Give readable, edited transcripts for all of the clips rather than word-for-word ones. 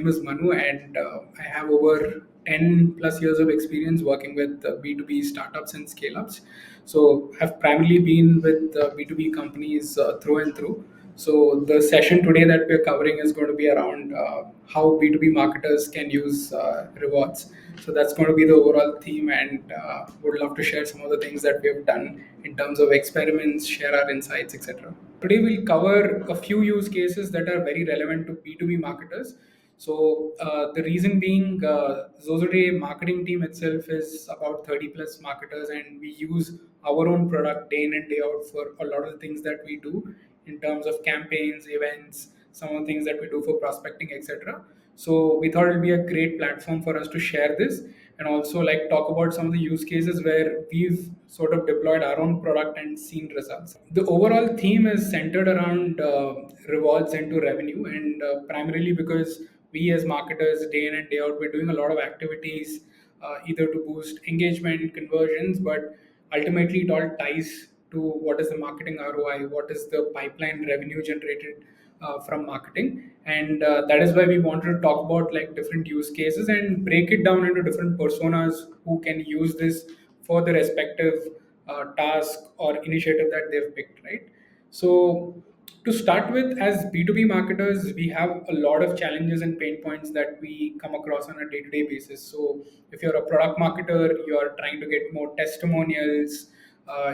name is Manu, and I have over 10 plus years of experience working with B2B startups and scale ups. So, I've primarily been with B2B companies through and through. So, the session today that we're covering is going to be around how B2B marketers can use rewards. So, that's going to be the overall theme, and would love to share some of the things that we've done in terms of experiments, share our insights, etc. Today, we'll cover a few use cases that are very relevant to B2B marketers. So, the reason being, Xoxoday marketing team itself is about 30 plus marketers, and we use our own product day in and day out for a lot of the things that we do in terms of campaigns, events, some of the things that we do for prospecting, etc. So we thought it would be a great platform for us to share this and also like talk about some of the use cases where we've sort of deployed our own product and seen results. The overall theme is centered around rewards into revenue, and primarily because we as marketers, day in and day out, we're doing a lot of activities either to boost engagement, conversions, but ultimately it all ties to what is the marketing ROI, what is the pipeline revenue generated from marketing, and that is why we wanted to talk about like different use cases and break it down into different personas who can use this for the respective task or initiative that they've picked, right? So to start with, as B2B marketers, we have a lot of challenges and pain points that we come across on a day-to-day basis. So if you're a product marketer, you're trying to get more testimonials,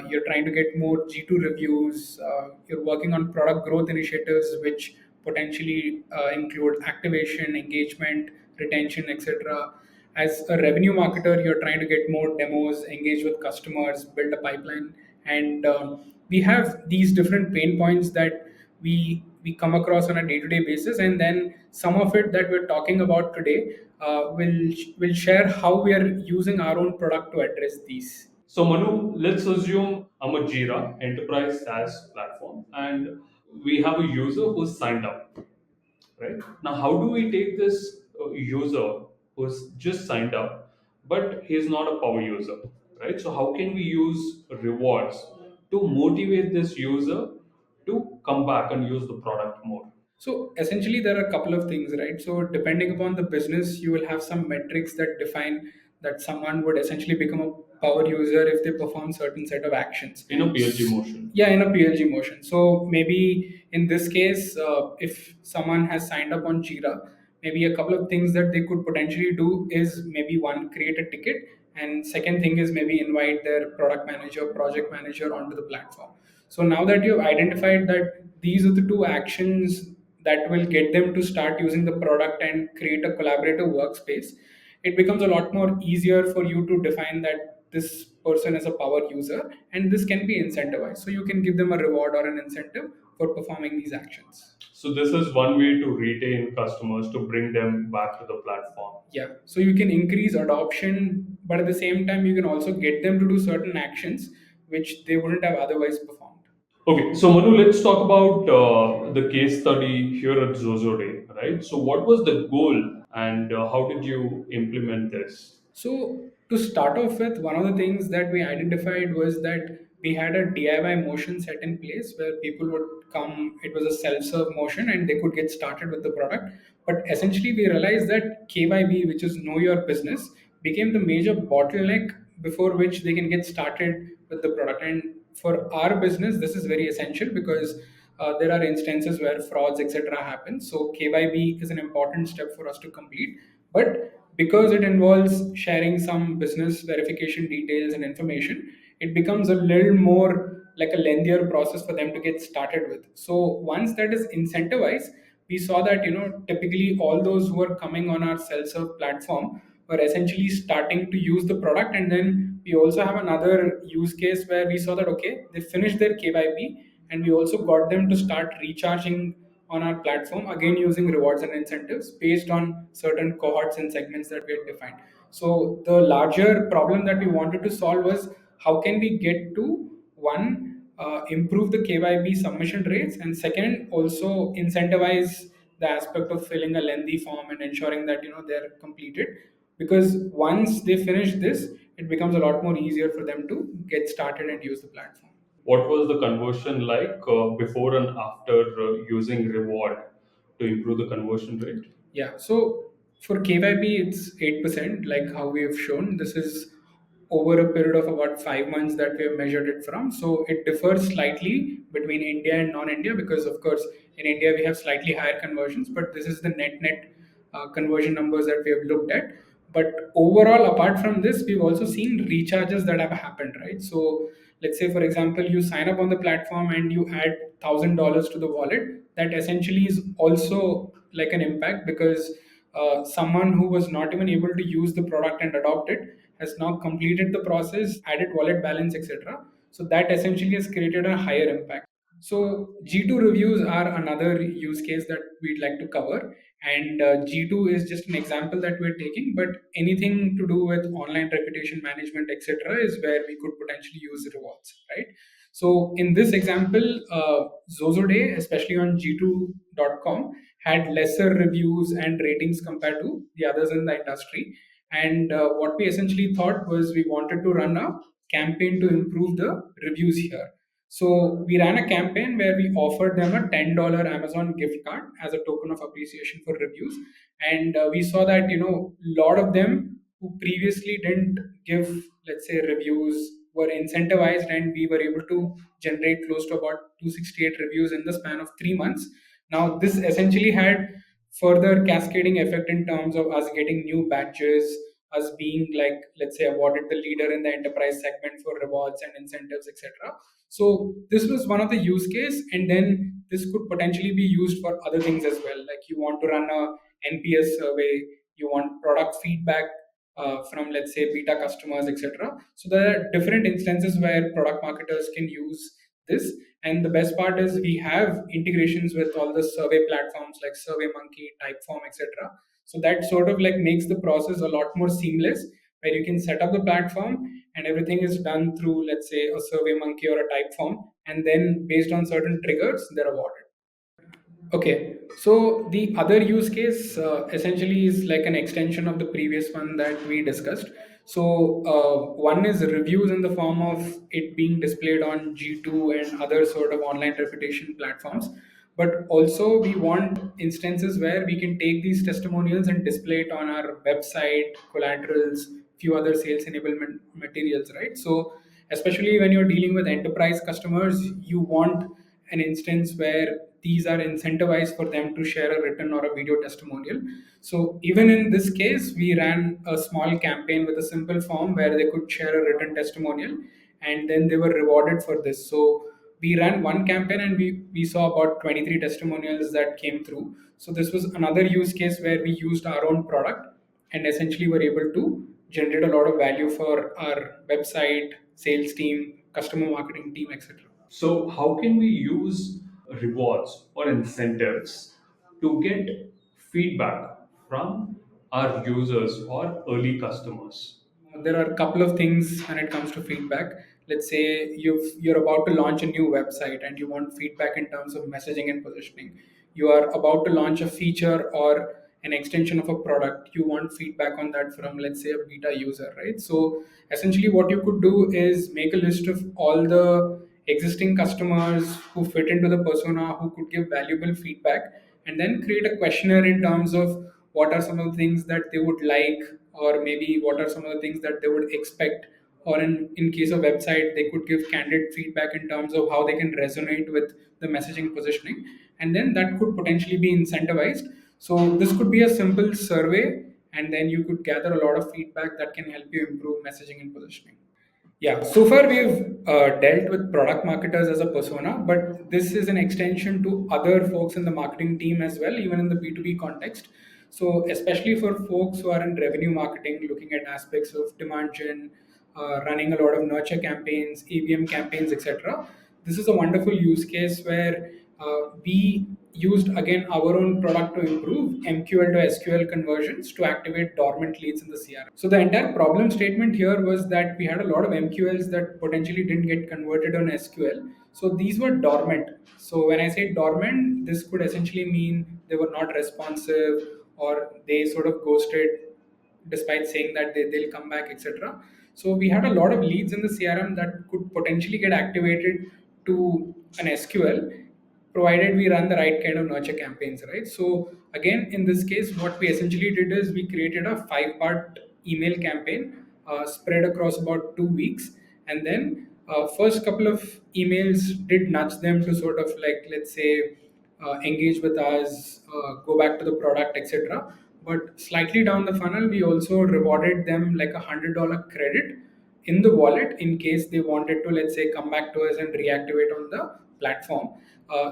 you're trying to get more G2 reviews, you're working on product growth initiatives, which potentially include activation, engagement, retention, etc. As a revenue marketer, you're trying to get more demos, engage with customers, build a pipeline, and we have these different pain points that we come across on a day-to-day basis, and then some of it that we're talking about today will share how we are using our own product to address these. So Manu, let's assume I'm a Jira enterprise SaaS platform and we have a user who's signed up, right? Now, how do we take this user who's just signed up, but he's not a power user, right? So how can we use rewards to motivate this user to come back and use the product more? So essentially, there are a couple of things, right? So depending upon the business, you will have some metrics that define that someone would essentially become a power user if they perform certain set of actions. In a PLG motion. Yeah, in a PLG motion. So maybe in this case, if someone has signed up on Jira, maybe a couple of things that they could potentially do is maybe one, create a ticket, and second thing is maybe invite their product manager, project manager onto the platform. So now that you've identified that these are the two actions that will get them to start using the product and create a collaborative workspace, it becomes a lot more easier for you to define that this person is a power user and this can be incentivized. So you can give them a reward or an incentive for performing these actions. So this is one way to retain customers to bring them back to the platform. Yeah. So you can increase adoption, but at the same time, you can also get them to do certain actions which they wouldn't have otherwise performed. Okay, so Manu, let's talk about the case study here at Xoxoday, right? So, what was the goal and how did you implement this? So to start off with, one of the things that we identified was that we had a DIY motion set in place where people would come. It was a self-serve motion, and they could get started with the product. But essentially, we realized that KYB, which is Know Your Business, became the major bottleneck before which they can get started with the product. And for our business, this is very essential because there are instances where frauds, etc., happen. So KYB is an important step for us to complete. But because it involves sharing some business verification details and information, it becomes a little more like a lengthier process for them to get started with. So once that is incentivized, we saw that typically all those who are coming on our self-serve platform were essentially starting to use the product. And then we also have another use case where we saw that okay, they finished their KYB, and we also got them to start recharging on our platform, again using rewards and incentives based on certain cohorts and segments that we had defined. So the larger problem that we wanted to solve was how can we get to one, improve the KYB submission rates, and second, also incentivize the aspect of filling a lengthy form and ensuring that they're completed, because once they finish this, it becomes a lot more easier for them to get started and use the platform. What was the conversion like before and after using reward to improve the conversion rate? Yeah, so for KYB, it's 8%, like how we have shown. This is over a period of about 5 months that we have measured it from. So it differs slightly between India and non India because, of course, in India we have slightly higher conversions, but this is the net conversion numbers that we have looked at. But overall, apart from this, we've also seen recharges that have happened, right? So let's say, for example, you sign up on the platform and you add $1,000 to the wallet. That essentially is also like an impact because someone who was not even able to use the product and adopt it has now completed the process, added wallet balance, etc. So that essentially has created a higher impact. So G2 reviews are another use case that we'd like to cover. And G2 is just an example that we're taking, but anything to do with online reputation management, etc., is where we could potentially use rewards, right? So in this example, Xoxoday, especially on G2.com, had lesser reviews and ratings compared to the others in the industry. And what we essentially thought was we wanted to run a campaign to improve the reviews here. So we ran a campaign where we offered them a $10 Amazon gift card as a token of appreciation for reviews, and we saw that a lot of them who previously didn't give, let's say, reviews were incentivized, and we were able to generate close to about 268 reviews in the span of 3 months. Now this essentially had further cascading effect in terms of us getting new badges, us being, like, let's say, awarded the leader in the enterprise segment for rewards and incentives, etc. So this was one of the use case, and then this could potentially be used for other things as well. Like you want to run a NPS survey, you want product feedback from, let's say, beta customers, etc. So there are different instances where product marketers can use this. And the best part is we have integrations with all the survey platforms like SurveyMonkey, Typeform, etc. So that sort of like makes the process a lot more seamless, where you can set up the platform and everything is done through, let's say, a SurveyMonkey or a Typeform, and then based on certain triggers, they're awarded. Okay, so the other use case essentially is like an extension of the previous one that we discussed. So, one is reviews in the form of it being displayed on G2 and other sort of online reputation platforms. But also, we want instances where we can take these testimonials and display it on our website, collaterals, few other sales enablement materials, right? So, especially when you're dealing with enterprise customers, you want an instance where these are incentivized for them to share a written or a video testimonial. So even in this case, we ran a small campaign with a simple form where they could share a written testimonial, and then they were rewarded for this. So we ran one campaign and we saw about 23 testimonials that came through. So this was another use case where we used our own product and essentially were able to generate a lot of value for our website, sales team, customer marketing team, etc. So, how can we use rewards or incentives to get feedback from our users or early customers? There are a couple of things when it comes to feedback. Let's say you're about to launch a new website and you want feedback in terms of messaging and positioning. You are about to launch a feature or an extension of a product. You want feedback on that from, let's say, a beta user, right? So essentially what you could do is make a list of all the existing customers who fit into the persona who could give valuable feedback, and then create a questionnaire in terms of what are some of the things that they would like, or maybe what are some of the things that they would expect, or in case of website, they could give candid feedback in terms of how they can resonate with the messaging positioning, and then that could potentially be incentivized. So this could be a simple survey, and then you could gather a lot of feedback that can help you improve messaging and positioning. Yeah, so far we've dealt with product marketers as a persona, but this is an extension to other folks in the marketing team as well, even in the B2B context. So, especially for folks who are in revenue marketing, looking at aspects of demand gen, running a lot of nurture campaigns, ABM campaigns, etc. This is a wonderful use case where we used again our own product to improve MQL to SQL conversions to activate dormant leads in the CRM. So the entire problem statement here was that we had a lot of MQLs that potentially didn't get converted on SQL. So these were dormant. So when I say dormant, this could essentially mean they were not responsive, or they sort of ghosted despite saying that they'll come back, etc. So we had a lot of leads in the CRM that could potentially get activated to an SQL, provided we run the right kind of nurture campaigns, right? So again, in this case, what we essentially did is we created a 5-part email campaign spread across about 2 weeks, and then first couple of emails did nudge them to sort of like, let's say, engage with us, go back to the product, etc. But slightly down the funnel, we also rewarded them like $100 credit in the wallet in case they wanted to, let's say, come back to us and reactivate on the platform.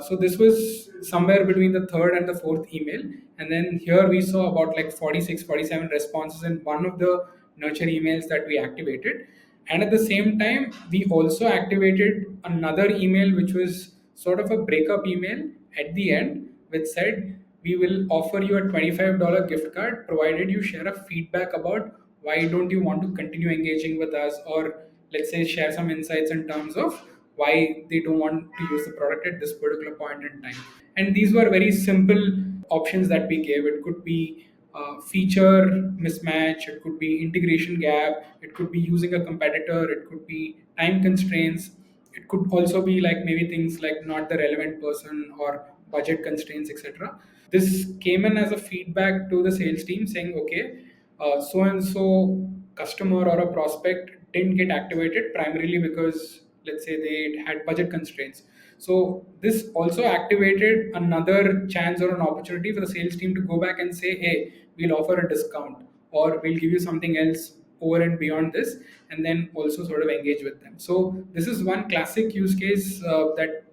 So this was somewhere between the third and the fourth email. And then here we saw about like 46, 47 responses in one of the nurture emails that we activated. And at the same time, we also activated another email, which was sort of a breakup email at the end, which said, we will offer you a $25 gift card provided you share a feedback about why don't you want to continue engaging with us, or let's say share some insights in terms of why they don't want to use the product at this particular point in time. And these were very simple options that we gave. It could be feature mismatch, it could be integration gap, it could be using a competitor, it could be time constraints, it could also be like maybe things like not the relevant person or budget constraints, etc. This came in as a feedback to the sales team saying, okay, so and so customer or a prospect didn't get activated primarily because, let's say, they had budget constraints. So this also activated another chance or an opportunity for the sales team to go back and say, hey, we'll offer a discount or we'll give you something else over and beyond this, and then also sort of engage with them. So this is one classic use case that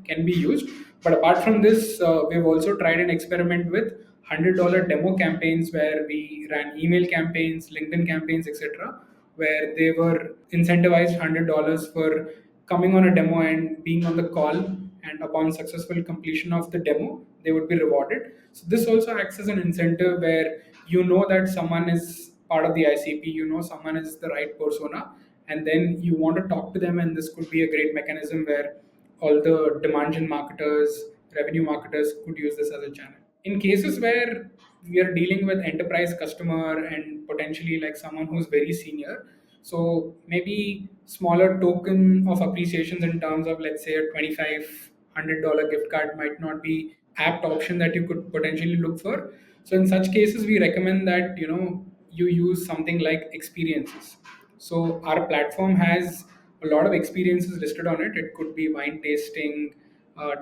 can be used. But apart from this, we've also tried an experiment with $100 demo campaigns where we ran email campaigns, LinkedIn campaigns, etc., where they were incentivized $100 for coming on a demo and being on the call, and upon successful completion of the demo they would be rewarded. So this also acts as an incentive where you know that someone is part of the ICP, you know someone is the right persona, and then you want to talk to them, and this could be a great mechanism where all the demand gen marketers, revenue marketers could use this as a channel. In cases where we are dealing with enterprise customer and potentially like someone who's very senior, so maybe smaller token of appreciations in terms of, let's say, a $2,500 gift card might not be apt option that you could potentially look for. So in such cases, we recommend that you use something like experiences. So our platform has a lot of experiences listed on it. It could be wine tasting,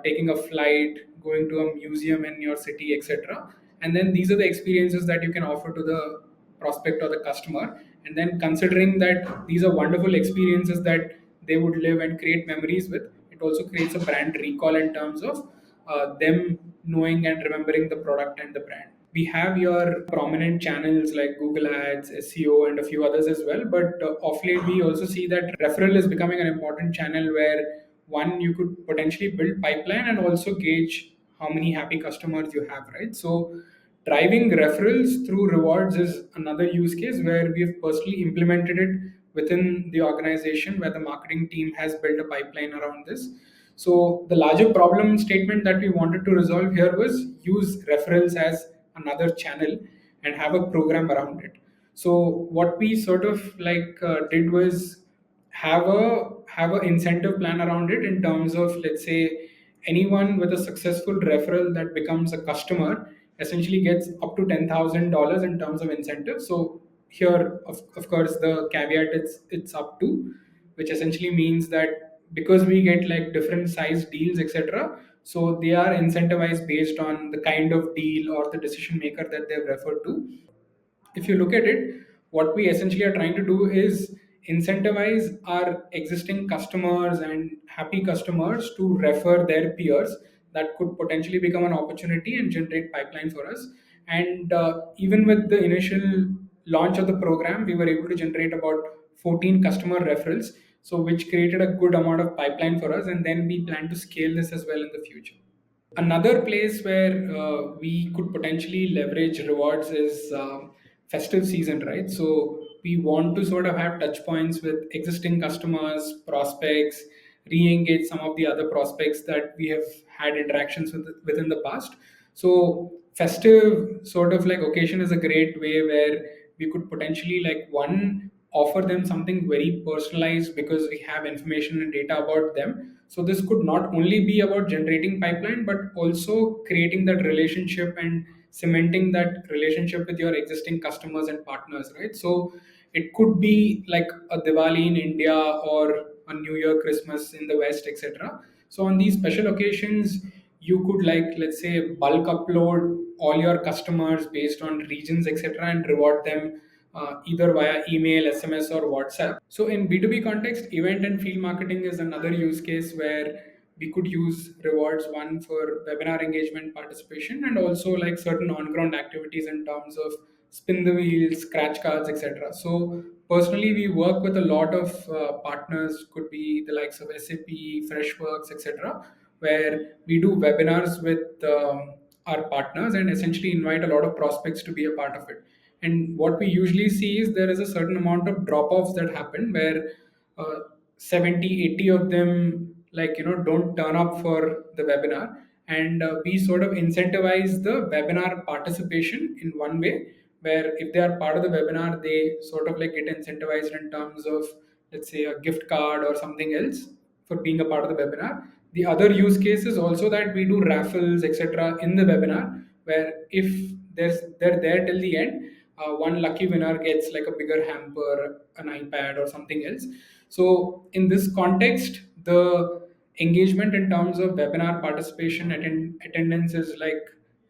taking a flight, going to a museum in your city, etc. And then these are the experiences that you can offer to the prospect or the customer. And then considering that these are wonderful experiences that they would live and create memories with, it also creates a brand recall in terms of them knowing and remembering the product and the brand. We have your prominent channels like Google Ads, SEO, and a few others as well. But of late, we also see that referral is becoming an important channel where one, you could potentially build pipeline and also gauge how many happy customers you have, right? So driving referrals through rewards is another use case where we have personally implemented it within the organization, where the marketing team has built a pipeline around this. So the larger problem statement that we wanted to resolve here was use referrals as another channel and have a program around it. So what we sort of like did was have a incentive plan around it in terms of, let's say, anyone with a successful referral that becomes a customer essentially gets up to $10,000 in terms of incentive. So here, of course, the caveat it's up to, which essentially means that because we get like different size deals, etc., so they are incentivized based on the kind of deal or the decision maker that they've referred to. If you look at it, what we essentially are trying to do is incentivize our existing customers and happy customers to refer their peers. That could potentially become an opportunity and generate pipeline for us. And even with the initial launch of the program, we were able to generate about 14 customer referrals, so which created a good amount of pipeline for us. And then we plan to scale this as well in the future. Another place where we could potentially leverage rewards is festive season, right? So we want to sort of have touch points with existing customers, prospects, re-engage some of the other prospects that we have had interactions with within the past. So festive sort of like occasion is a great way where we could potentially like one offer them something very personalized because we have information and data about them. So this could not only be about generating pipeline, but also creating that relationship and cementing that relationship with your existing customers and partners, right? So it could be like a Diwali in India or a New Year, Christmas in the West, etc. So on these special occasions, you could, like, let's say, bulk upload all your customers based on regions, etc., and reward them either via email, SMS, or WhatsApp. So in B2B context, event and field marketing is another use case where we could use rewards, one for webinar engagement participation, and also like certain on-ground activities in terms of spin the wheels, scratch cards, etc. So personally, we work with a lot of partners, could be the likes of SAP, Freshworks, etc., where we do webinars with our partners and essentially invite a lot of prospects to be a part of it. And what we usually see is there is a certain amount of drop offs that happen where uh, 70, 80 of them, like, don't turn up for the webinar. And we sort of incentivize the webinar participation in one way, where if they are part of the webinar, they sort of like get incentivized in terms of, let's say, a gift card or something else for being a part of the webinar. The other use case is also that we do raffles, etc., in the webinar, where if they're there till the end, one lucky winner gets like a bigger hamper, an iPad, or something else. So in this context, the engagement in terms of webinar participation attendance is like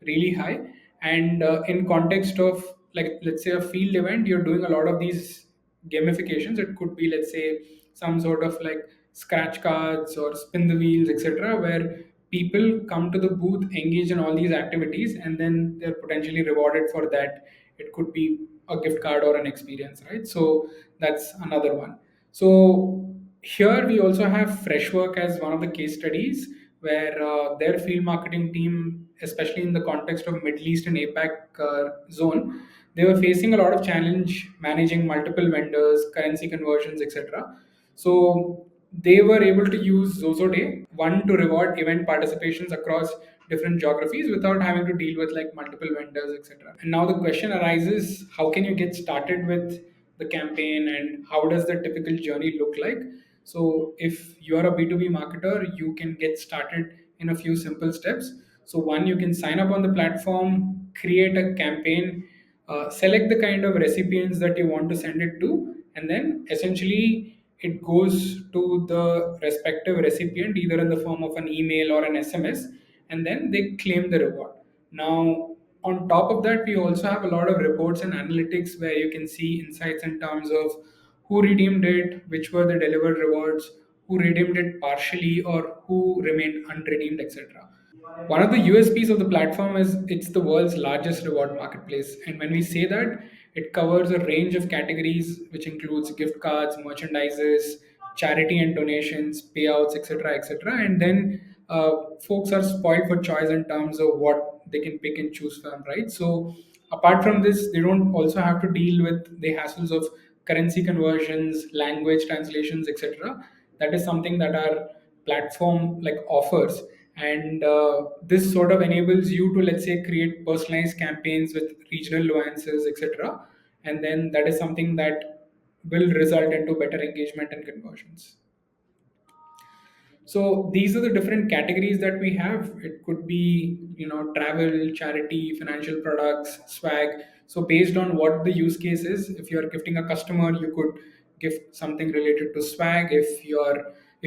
really high. And in context of, like, let's say, a field event, you're doing a lot of these gamifications. It could be, let's say, some sort of like scratch cards or spin the wheels, etc., where people come to the booth, engage in all these activities, and then they're potentially rewarded for that. It could be a gift card or an experience, right? So that's another one. So here we also have Freshwork as one of the case studies, where their field marketing team, especially in the context of Middle East and APAC zone, they were facing a lot of challenge managing multiple vendors, currency conversions, etc. So they were able to use Xoxoday, one, to reward event participations across different geographies without having to deal with like multiple vendors, etc. And now the question arises: how can you get started with the campaign, and how does the typical journey look like? So if you are a B2B marketer, you can get started in a few simple steps. So one, you can sign up on the platform, create a campaign, select the kind of recipients that you want to send it to, and then essentially it goes to the respective recipient either in the form of an email or an SMS, and then they claim the reward. Now, on top of that, we also have a lot of reports and analytics where you can see insights in terms of who redeemed it, which were the delivered rewards, who redeemed it partially, or who remained unredeemed, etc. One of the USPs of the platform is it's the world's largest reward marketplace. And when we say that, it covers a range of categories, which includes gift cards, merchandises, charity and donations, payouts, etc., etc. And then folks are spoiled for choice in terms of what they can pick and choose from, right? So apart from this, they don't also have to deal with the hassles of currency conversions, language translations, etc. That is something that our platform like offers. And this sort of enables you to, let's say, create personalized campaigns with regional nuances, etc. And then that is something that will result into better engagement and conversions. So these are the different categories that we have. It could be, travel, charity, financial products, swag. So based on what the use case is, if you're gifting a customer, you could gift something related to swag. If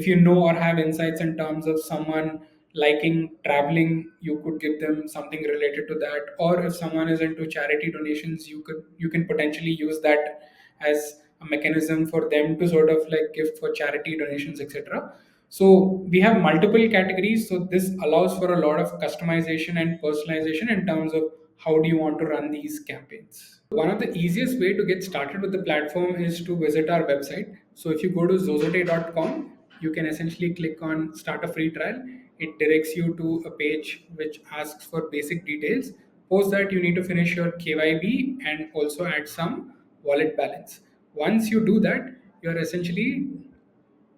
you know or have insights in terms of someone liking traveling, you could give them something related to that. Or if someone is into charity donations, you can potentially use that as a mechanism for them to sort of like gift for charity donations, etc. So we have multiple categories. So this allows for a lot of customization and personalization in terms of how do you want to run these campaigns. One of the easiest way to get started with the platform is to visit our website. So if you go to zozoday.com, you can essentially click on start a free trial. It directs you to a page which asks for basic details. Post that, you need to finish your KYB and also add some wallet balance. Once you do that, you're essentially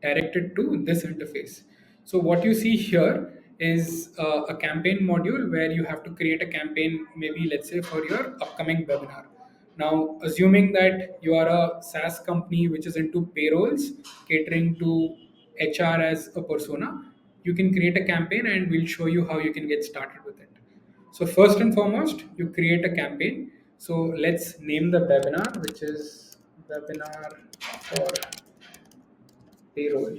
directed to this interface. So what you see here is a campaign module where you have to create a campaign, maybe let's say for your upcoming webinar. Now, assuming that you are a SaaS company which is into payrolls, catering to HR as a persona, you can create a campaign and we'll show you how you can get started with it. So, first and foremost, you create a campaign. So, let's name the webinar, which is webinar for payroll.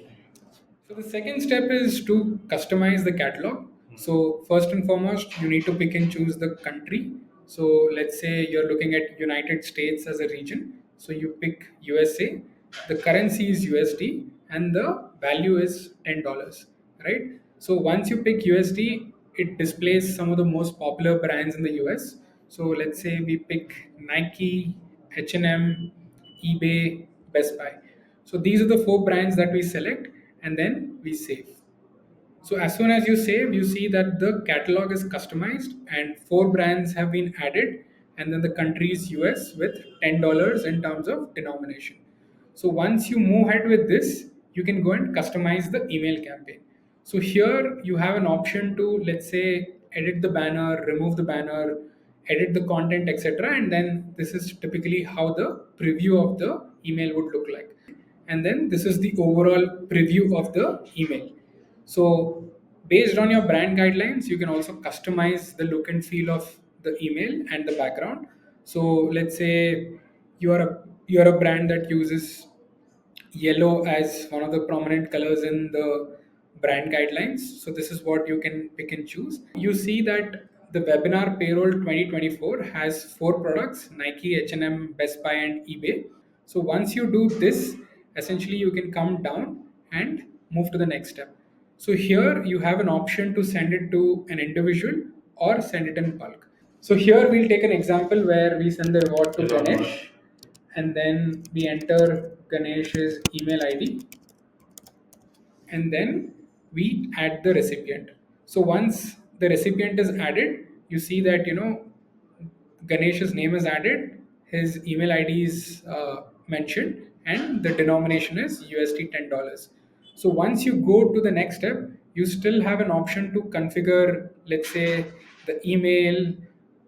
So the second step is to customize the catalog. So first and foremost, you need to pick and choose the country. So let's say you're looking at United States as a region. So you pick USA. The currency is USD and the value is $10, right? So once you pick USD, it displays some of the most popular brands in the US. So let's say we pick Nike, H&M, eBay, Best Buy. So these are the four brands that we select and then we save. So as soon as you save, you see that the catalog is customized and four brands have been added, and then the country is US with $10 in terms of denomination. So once you move ahead with this, you can go and customize the email campaign. So here you have an option to, let's say, edit the banner, remove the banner, edit the content, etc. And then this is typically how the preview of the email would look like. And then this is the overall preview of the email. So based on your brand guidelines, you can also customize the look and feel of the email and the background. So let's say you're a brand that uses yellow as one of the prominent colors in the brand guidelines. So this is what you can pick and choose. You see that the webinar payroll 2024 has four products: Nike, H&M, Best Buy, and eBay. So once you do this, essentially you can come down and move to the next step. So here you have an option to send it to an individual or send it in bulk. So here we'll take an example where we send the reward to Elon Musk. Ganesh, and then we enter Ganesh's email ID, and then we add the recipient. So once the recipient is added, you see that Ganesh's name is added, his email ID is mentioned, and the denomination is USD $10. So once you go to the next step, you still have an option to configure, let's say, the email,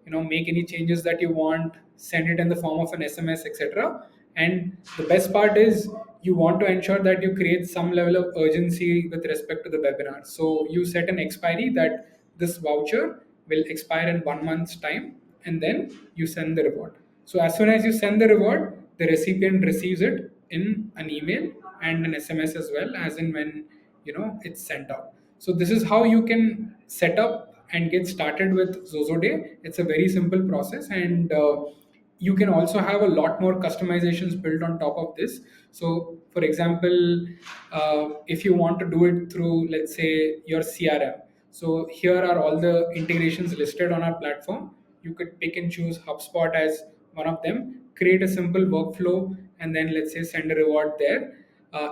make any changes that you want, send it in the form of an SMS, etc. And the best part is you want to ensure that you create some level of urgency with respect to the webinar. So you set an expiry that this voucher will expire in 1 month's time, and then you send the reward. So as soon as you send the reward, the recipient receives it in an email and an SMS as well, as in when it's sent out. So this is how you can set up and get started with Xoxoday. It's a very simple process, and you can also have a lot more customizations built on top of this. So for example, if you want to do it through, let's say, your CRM, so here are all the integrations listed on our platform. You could pick and choose HubSpot as one of them, create a simple workflow, and then let's say send a reward there.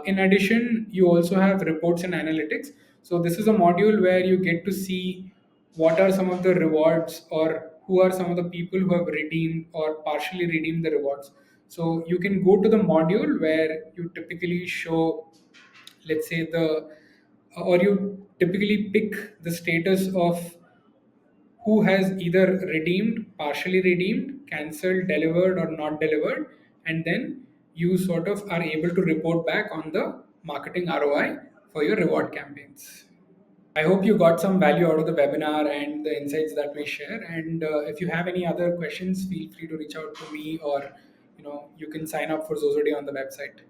In addition, you also have reports and analytics. So this is a module where you get to see what are some of the rewards, or who are some of the people who have redeemed or partially redeemed the rewards. So you can go to the module where you typically show, let's say, or you typically pick the status of who has either redeemed, partially redeemed, cancelled, delivered, or not delivered, and then you sort of are able to report back on the marketing ROI for your reward campaigns. I hope you got some value out of the webinar and the insights that we share. And if you have any other questions, feel free to reach out to me, or you can sign up for Xoxoday on the website.